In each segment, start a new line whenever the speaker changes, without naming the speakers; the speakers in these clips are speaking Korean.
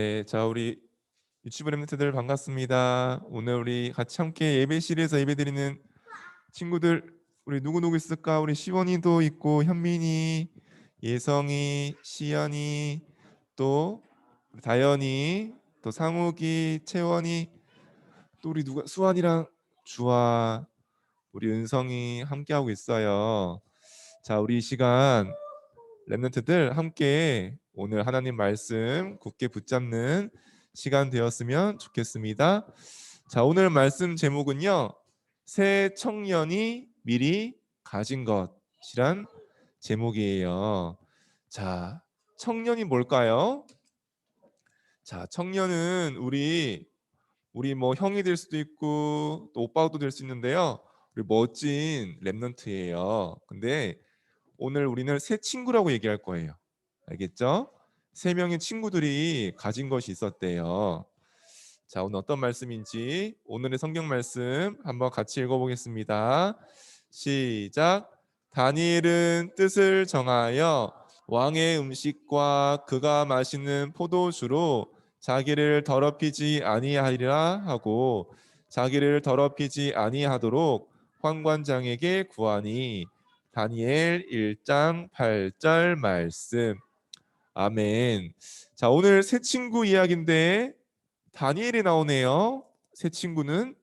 네, 자 우리 유치부 랩런트들 반갑습니다. 오늘 우리 같이 함께 예배실에서 예배드리는 친구들 우리 누구 있을까? 우리 시원이도 있고 현민이, 예성이, 시연이, 또 우리 다현이, 또 상욱이, 채원이, 또 우리 누가 수환이랑 주아, 우리 은성이 함께 하고 있어요. 자, 우리 이 시간 랩런트들 함께 오늘 하나님 말씀 굳게 붙잡는 시간 되었으면 좋겠습니다. 자, 오늘 말씀 제목은요. 새 청년이 미리 가진 것이란 제목이에요. 자, 청년이 뭘까요? 자, 청년은 우리 뭐 형이 될 수도 있고 또 오빠도 될 수 있는데요. 우리 멋진 랩런트예요. 근데 오늘 우리는 새 친구라고 얘기할 거예요. 알겠죠? 세 명의 친구들이 가진 것이 있었대요. 자, 오늘 어떤 말씀인지 오늘의 성경 말씀 한번 같이 읽어보겠습니다. 시작. 다니엘은 뜻을 정하여 왕의 음식과 그가 마시는 포도주로 자기를 더럽히지 아니하리라 하고 자기를 더럽히지 아니하도록 환관장에게 구하니. 다니엘 1장 8절 말씀. 아멘. 자, 오늘 새 친구 이야기인데 다니엘이 나오네요. 새 친구는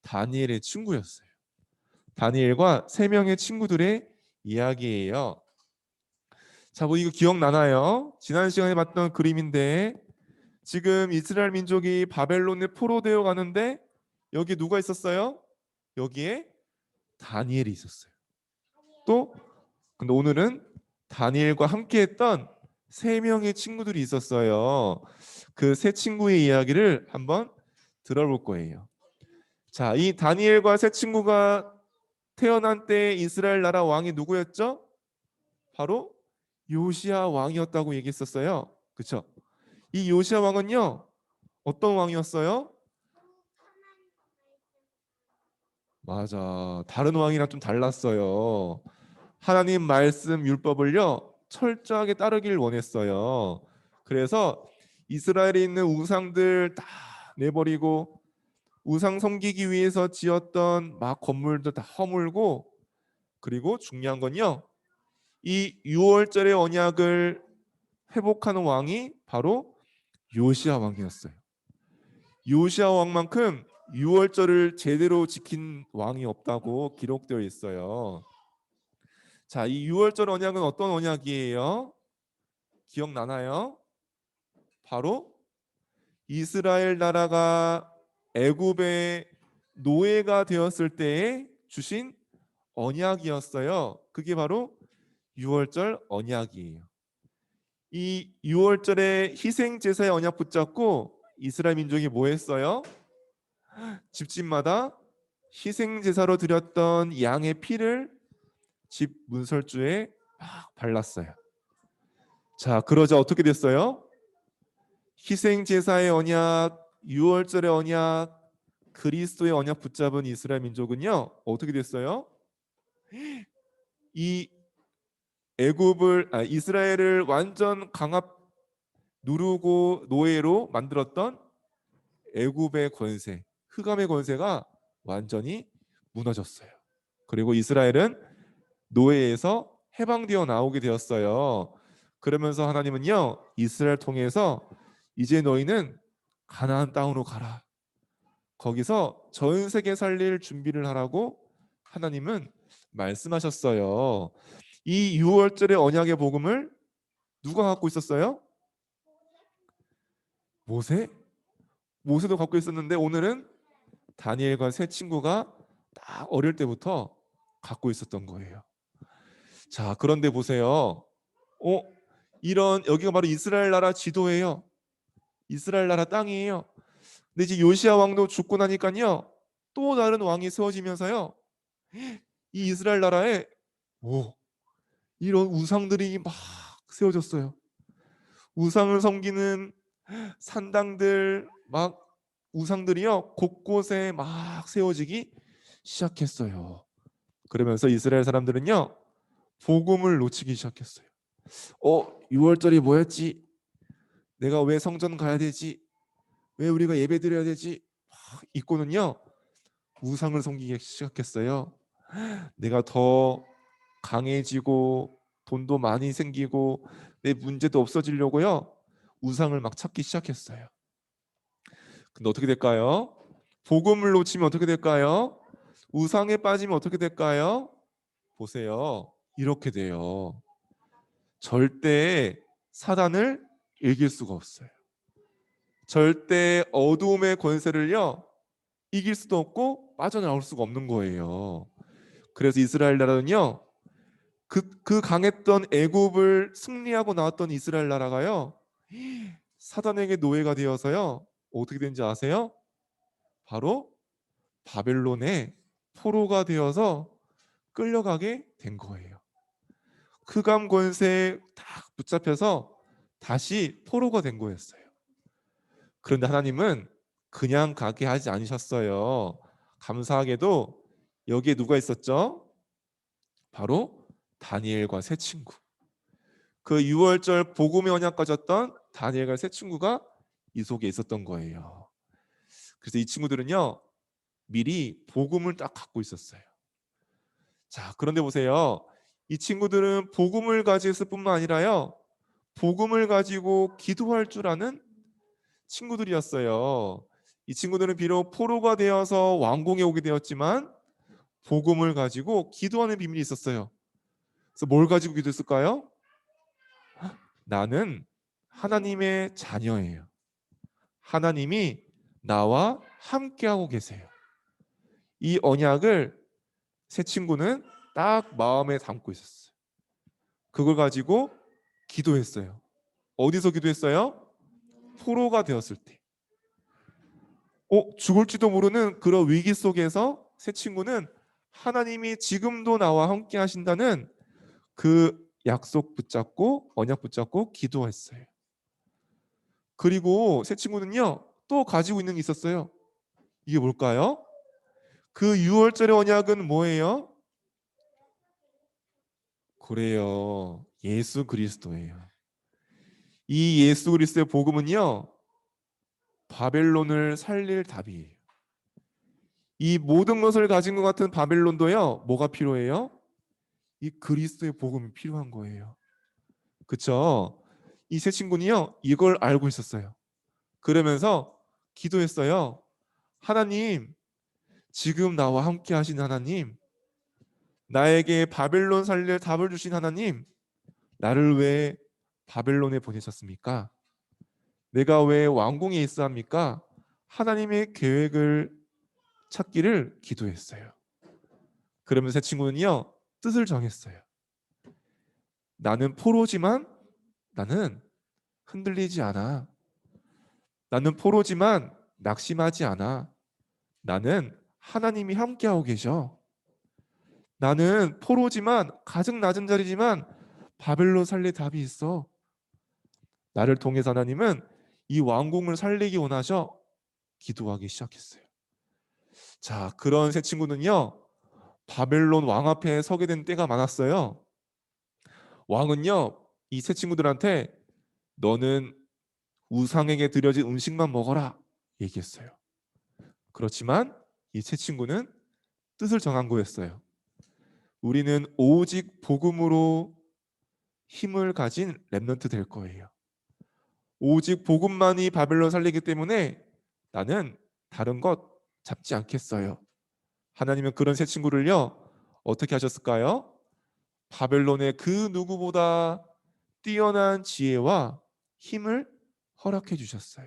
다니엘의 친구였어요. 다니엘과 세 명의 친구들의 이야기예요. 자, 뭐 이거 기억나나요? 지난 시간에 봤던 그림인데 지금 이스라엘 민족이 바벨론에 포로되어 가는데 여기 누가 있었어요? 여기에 다니엘이 있었어요. 또 근데 오늘은 다니엘과 함께했던 세 명의 친구들이 있었어요. 그 세 친구의 이야기를 한번 들어볼 거예요. 자, 이 다니엘과 세 친구가 태어난 때 이스라엘 나라 왕이 누구였죠? 바로 요시야 왕이었다고 얘기했었어요. 그렇죠? 이 요시야 왕은요, 어떤 왕이었어요? 맞아, 다른 왕이랑 좀 달랐어요. 하나님 말씀 율법을요 철저하게 따르길 원했어요. 그래서 이스라엘에 있는 우상들 다 내버리고 우상 섬기기 위해서 지었던 막 건물도 다 허물고, 그리고 중요한 건요, 이 6월절의 언약을 회복하는 왕이 바로 요시야 왕이었어요. 요시야 왕만큼 6월절을 제대로 지킨 왕이 없다고 기록되어 있어요. 자, 이 6월절 언약은 어떤 언약이에요? 기억나나요? 바로 이스라엘 나라가 애굽의 노예가 되었을 때에 주신 언약이었어요. 그게 바로 6월절 언약이에요. 이 6월절에 희생 제사의 언약 붙잡고 이스라엘 민족이 뭐 했어요? 집집마다 희생 제사로 드렸던 양의 피를 집 문설주에 막 발랐어요. 자, 그러자 어떻게 됐어요? 희생 제사의 언약, 6월절의 언약, 그리스도의 언약 붙잡은 이스라엘 민족은요 어떻게 됐어요? 이 이스라엘을 완전 강압 누르고 노예로 만들었던 애굽의 권세, 흑암의 권세가 완전히 무너졌어요. 그리고 이스라엘은 노예에서 해방되어 나오게 되었어요. 그러면서 하나님은요 이스라엘 통해서 이제 너희는 가나안 땅으로 가라, 거기서 전 세계 살릴 준비를 하라고 하나님은 말씀하셨어요. 이 6월절의 언약의 복음을 누가 갖고 있었어요? 모세? 모세도 갖고 있었는데 오늘은 다니엘과 세 친구가 딱 어릴 때부터 갖고 있었던 거예요. 자, 그런데 보세요. 어, 이런 여기가 바로 이스라엘 나라 지도예요. 이스라엘 나라 땅이에요. 근데 이제 요시야 왕도 죽고 나니까요. 또 다른 왕이 세워지면서요. 이 이스라엘 나라에 이런 우상들이 막 세워졌어요. 우상을 섬기는 산당들 막 우상들이요 곳곳에 막 세워지기 시작했어요. 그러면서 이스라엘 사람들은요 복음을 놓치기 시작했어요. 6월절이 뭐였지? 내가 왜 성전 가야 되지? 왜 우리가 예배 드려야 되지? 있고는요, 우상을 섬기기 시작했어요. 내가 더 강해지고 돈도 많이 생기고 내 문제도 없어지려고요, 우상을 막 찾기 시작했어요. 근데 어떻게 될까요? 복음을 놓치면 어떻게 될까요? 우상에 빠지면 어떻게 될까요? 보세요. 이렇게 돼요. 절대 사단을 이길 수가 없어요. 절대 어두움의 권세를요, 이길 수도 없고 빠져나올 수가 없는 거예요. 그래서 이스라엘 나라는요, 그 강했던 애굽을 승리하고 나왔던 이스라엘 나라가요, 사단에게 노예가 되어서요, 어떻게 된지 아세요? 바로 바벨론의 포로가 되어서 끌려가게 된 거예요. 흑암 권세에 딱 붙잡혀서 다시 포로가 된 거였어요. 그런데 하나님은 그냥 가게 하지 않으셨어요. 감사하게도 여기에 누가 있었죠? 바로 다니엘과 세 친구. 그 6월절 복음의 언약 가졌던 다니엘과 세 친구가 이 속에 있었던 거예요. 그래서 이 친구들은요, 미리 복음을 딱 갖고 있었어요. 자, 그런데 보세요. 이 친구들은 복음을 가지고 있을 뿐만 아니라요, 복음을 가지고 기도할 줄 아는 친구들이었어요. 이 친구들은 비록 포로가 되어서 왕궁에 오게 되었지만 복음을 가지고 기도하는 비밀이 있었어요. 그래서 뭘 가지고 기도했을까요? 나는 하나님의 자녀예요. 하나님이 나와 함께하고 계세요. 이 언약을 새 친구는 딱 마음에 담고 있었어요. 그걸 가지고 기도했어요. 어디서 기도했어요? 포로가 되었을 때. 죽을지도 모르는 그런 위기 속에서 새 친구는 하나님이 지금도 나와 함께 하신다는 그 약속 붙잡고 언약 붙잡고 기도했어요. 그리고 새 친구는요, 또 가지고 있는 게 있었어요. 이게 뭘까요? 그 6월절의 언약은 뭐예요? 그래요. 예수 그리스도예요. 이 예수 그리스도의 복음은요, 바벨론을 살릴 답이에요. 이 모든 것을 가진 것 같은 바벨론도요, 뭐가 필요해요? 이 그리스도의 복음이 필요한 거예요. 그쵸? 이 세 친구는요, 이걸 알고 있었어요. 그러면서 기도했어요. 하나님, 지금 나와 함께 하신 하나님, 나에게 바벨론 살릴 답을 주신 하나님, 나를 왜 바벨론에 보내셨습니까? 내가 왜 왕궁에 있어야 합니까? 하나님의 계획을 찾기를 기도했어요. 그러면 새 친구는요, 뜻을 정했어요. 나는 포로지만 나는 흔들리지 않아. 나는 포로지만 낙심하지 않아. 나는 하나님이 함께하고 계셔. 나는 포로지만 가장 낮은 자리지만 바벨론 살릴 답이 있어. 나를 통해서 하나님은 이 왕궁을 살리기 원하셔. 기도하기 시작했어요. 자, 그런 새 친구는요, 바벨론 왕 앞에 서게 된 때가 많았어요. 왕은요, 이 새 친구들한테 너는 우상에게 드려진 음식만 먹어라 얘기했어요. 그렇지만 이 새 친구는 뜻을 정한 거였어요. 우리는 오직 복음으로 힘을 가진 렘넌트 될 거예요. 오직 복음만이 바벨론 살리기 때문에 나는 다른 것 잡지 않겠어요. 하나님은 그런 새 친구를요, 어떻게 하셨을까요? 바벨론의 그 누구보다 뛰어난 지혜와 힘을 허락해 주셨어요.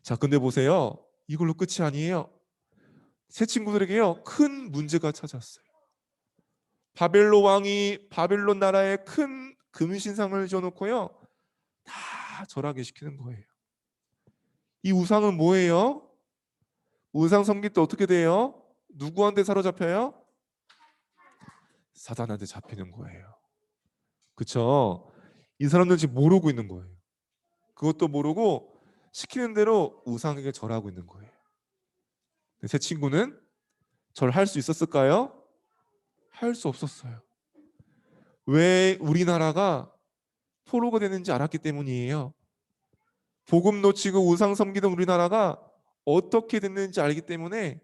자, 근데 보세요. 이걸로 끝이 아니에요. 새 친구들에게요, 큰 문제가 찾아왔어요. 바벨론 왕이 바벨론 나라에 큰 금신상을 줘놓고요, 다 절하게 시키는 거예요. 이 우상은 뭐예요? 우상 섬길 때 어떻게 돼요? 누구한테 사로잡혀요? 사단한테 잡히는 거예요. 그쵸? 이 사람들은 지금 모르고 있는 거예요. 그것도 모르고 시키는 대로 우상에게 절하고 있는 거예요. 제 친구는 절할 수 있었을까요? 할 수 없었어요. 왜 우리나라가 포로가 되는지 알았기 때문이에요. 복음 놓치고 우상 섬기던 우리나라가 어떻게 됐는지 알기 때문에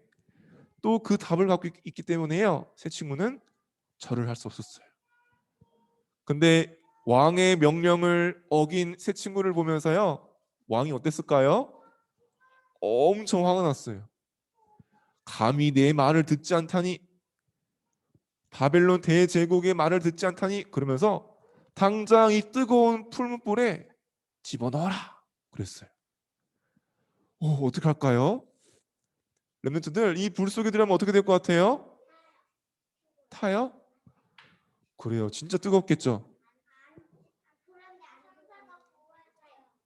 또 그 답을 갖고 있기 때문에요. 새 친구는 절을 할 수 없었어요. 근데 왕의 명령을 어긴 새 친구를 보면서요. 왕이 어땠을까요? 엄청 화가 났어요. 감히 내 말을 듣지 않다니, 바벨론 대제국의 말을 듣지 않다니, 그러면서 당장 이 뜨거운 풀무불에 집어넣어라 그랬어요. 어떻게 할까요? 렘넌트들 이 불 속에 들어가면 어떻게 될 것 같아요? 타요? 그래요. 진짜 뜨겁겠죠.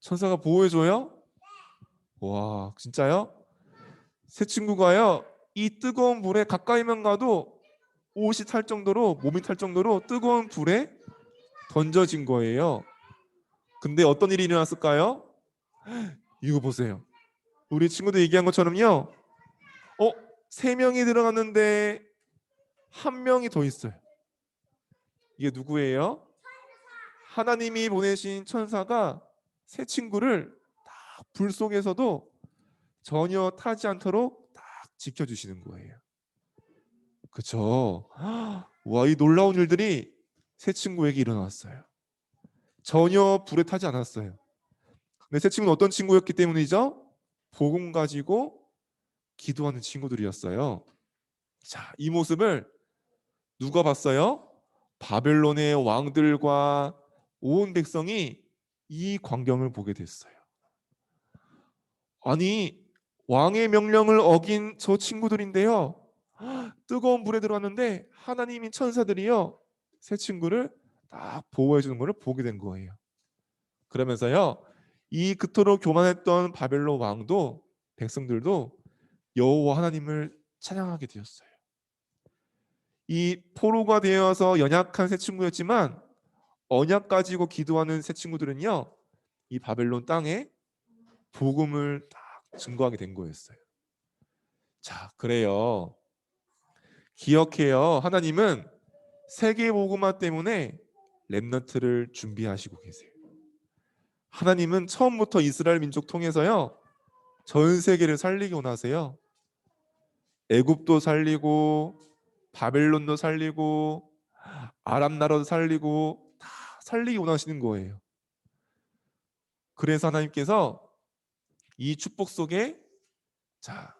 천사가 보호해줘요? 와, 진짜요? 새 친구가요, 이 뜨거운 불에 가까이만 가도 옷이 탈 정도로, 몸이 탈 정도로 뜨거운 불에 던져진 거예요. 근데 어떤 일이 일어났을까요? 이거 보세요. 우리 친구들 얘기한 것처럼요. 어, 세 명이 들어갔는데 한 명이 더 있어요. 이게 누구예요? 하나님이 보내신 천사가 새 친구를 딱 불 속에서도 전혀 타지 않도록 딱 지켜주시는 거예요. 그쵸? 와, 이 놀라운 일들이 새 친구에게 일어났어요. 전혀 불에 타지 않았어요. 근데 새 친구는 어떤 친구였기 때문이죠? 복음 가지고 기도하는 친구들이었어요. 자, 이 모습을 누가 봤어요? 바벨론의 왕들과 온 백성이 이 광경을 보게 됐어요. 아니, 왕의 명령을 어긴 저 친구들인데요. 뜨거운 물에 들어왔는데 하나님인 천사들이요. 새 친구를 딱 보호해 주는 것을 보게 된 거예요. 그러면서요. 이 그토록 교만했던 바벨론 왕도 백성들도 여호와 하나님을 찬양하게 되었어요. 이 포로가 되어서 연약한 새 친구였지만 언약 가지고 기도하는 새 친구들은요. 이 바벨론 땅에 복음을 딱 증거하게 된 거였어요. 자, 그래요. 기억해요. 하나님은 세계 복음화 때문에 렘넌트를 준비하시고 계세요. 하나님은 처음부터 이스라엘 민족 통해서요. 전 세계를 살리기 원하세요. 애굽도 살리고 바벨론도 살리고 아랍 나라도 살리고 다 살리기 원하시는 거예요. 그래서 하나님께서 이 축복 속에 자,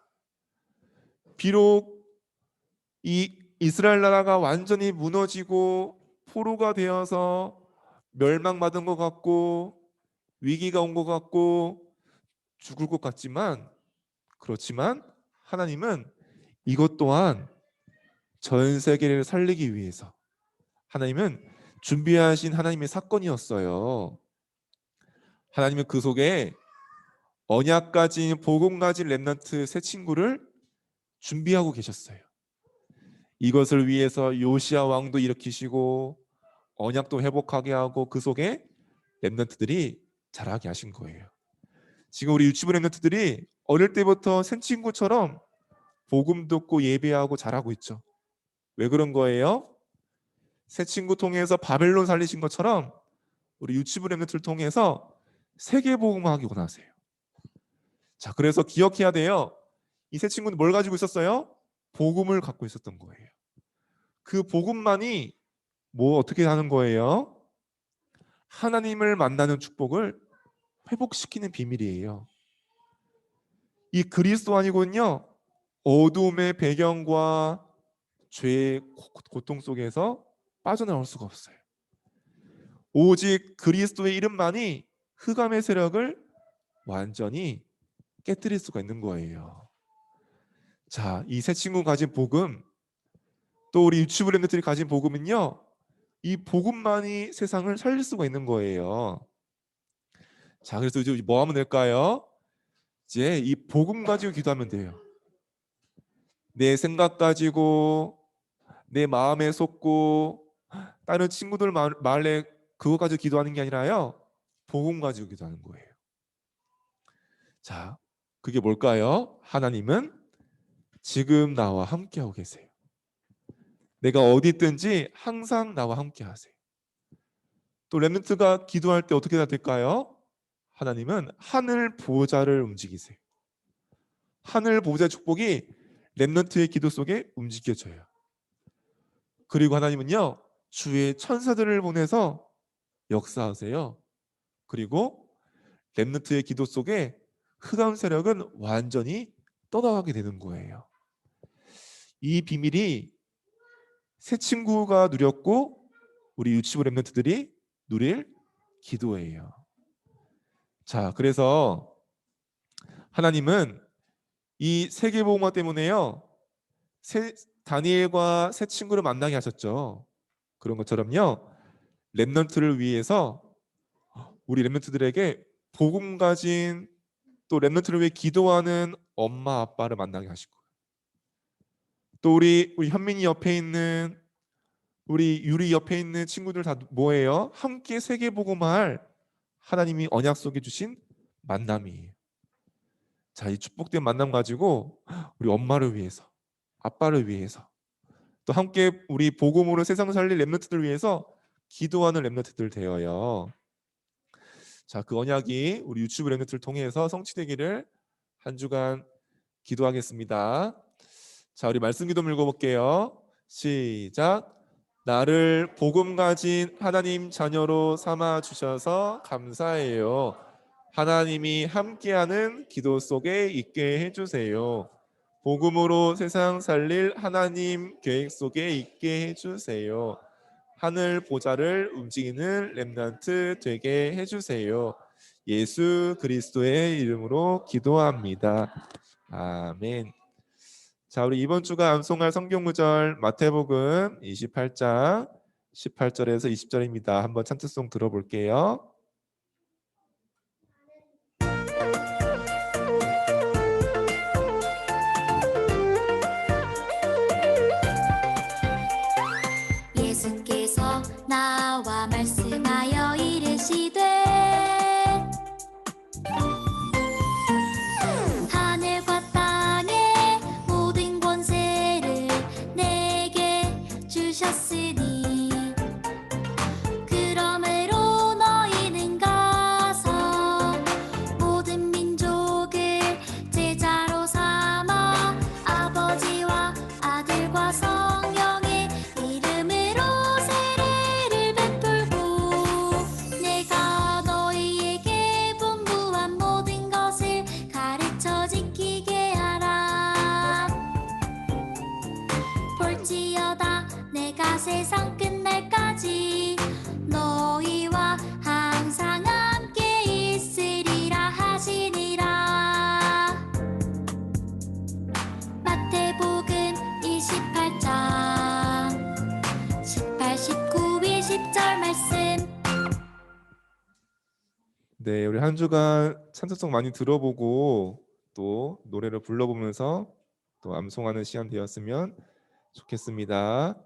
비록 이 이스라엘 나라가 완전히 무너지고 포로가 되어서 멸망받은 것 같고 위기가 온 것 같고 죽을 것 같지만 그렇지만 하나님은 이것 또한 전 세계를 살리기 위해서 하나님은 준비하신 하나님의 사건이었어요. 하나님은 그 속에 언약 가진 복음 가진 렘넌트 새 친구를 준비하고 계셨어요. 이것을 위해서 요시야 왕도 일으키시고 언약도 회복하게 하고 그 속에 렘넌트들이 자라게 하신 거예요. 지금 우리 유치부 렘넌트들이 어릴 때부터 새 친구처럼 복음 듣고 예배하고 자라고 있죠. 왜 그런 거예요? 새 친구 통해서 바벨론 살리신 것처럼 우리 유치부 렘넌트를 통해서 세계 복음하기 원하세요. 자, 그래서 기억해야 돼요. 이 새 친구는 뭘 가지고 있었어요? 복음을 갖고 있었던 거예요. 그 복음만이 뭐 어떻게 하는 거예요? 하나님을 만나는 축복을 회복시키는 비밀이에요. 이 그리스도 아니군요. 어둠의 배경과 죄의 고통 속에서 빠져나올 수가 없어요. 오직 그리스도의 이름만이 흑암의 세력을 완전히 깨뜨릴 수가 있는 거예요. 자, 이 새 친구 가진 복음, 또 우리 유치부 렘넌트들이 가진 복음은요. 이 복음만이 세상을 살릴 수가 있는 거예요. 자, 그래서 이제 뭐 하면 될까요? 이제 이 복음 가지고 기도하면 돼요. 내 생각 가지고 내 마음에 속고 다른 친구들 말에 그거 가지고 기도하는 게 아니라요. 복음 가지고 기도하는 거예요. 자, 그게 뭘까요? 하나님은 지금 나와 함께하고 계세요. 내가 어디 있든지 항상 나와 함께 하세요. 또 렘넌트가 기도할 때 어떻게 해야 될까요? 하나님은 하늘 보좌를 움직이세요. 하늘 보좌 축복이 렘넌트의 기도 속에 움직여져요. 그리고 하나님은요, 주의 천사들을 보내서 역사하세요. 그리고 렘넌트의 기도 속에 흑암 세력은 완전히 떠나가게 되는 거예요. 이 비밀이 새 친구가 누렸고 우리 유치부 렘넌트들이 누릴 기도예요. 자, 그래서 하나님은 이 세계복음화 때문에요, 다니엘과 새 친구를 만나게 하셨죠. 그런 것처럼요, 렘넌트를 위해서 우리 렘넌트들에게 복음 가진, 또 렘넌트를 위해 기도하는 엄마 아빠를 만나게 하시고, 또 우리 현민이 옆에 있는, 우리 유리 옆에 있는 친구들 다 뭐예요? 함께 세계복음할 하나님이 언약 속에 주신 만남이에요. 자, 이 축복된 만남 가지고 우리 엄마를 위해서, 아빠를 위해서, 또 함께 우리 복음으로 세상 살릴 렘넌트들 위해서 기도하는 렘넌트들 되어요. 자, 그 언약이 우리 유튜브 렘넌트를 통해서 성취되기를 한 주간 기도하겠습니다. 자, 우리 말씀 기도 읽어볼게요. 시작. 나를 복음 가진 하나님 자녀로 삼아 주셔서 감사해요. 하나님이 함께하는 기도 속에 있게 해주세요. 복음으로 세상 살릴 하나님 계획 속에 있게 해주세요. 하늘 보좌를 움직이는 렘넌트 되게 해주세요. 예수 그리스도의 이름으로 기도합니다. 아멘. 자, 우리 이번 주가 암송할 성경 구절 마태복음 28장 18절에서 20절입니다. 한번 찬트송 들어볼게요.
예수께서 나와 말씀하여 이르시되 하늘과 땅의 모든 권세를 내게 주셨으니 그러므로 너희는 가서 모든 민족을 제자로 삼아 아버지와 아들과 성령의 이름으로 세례를 베풀고 내가 너희에게 분부한 모든 것을 가르쳐 지키게 하라. 볼지어다 내가 세상 끝날까지 너희와 항상 함께 있으리라 하시니라. 마태복음 28장 18, 19, 20절 말씀.
네, 우리 한 주간 찬송송 많이 들어보고 또 노래를 불러보면서 또 암송하는 시간 되었으면 좋겠습니다.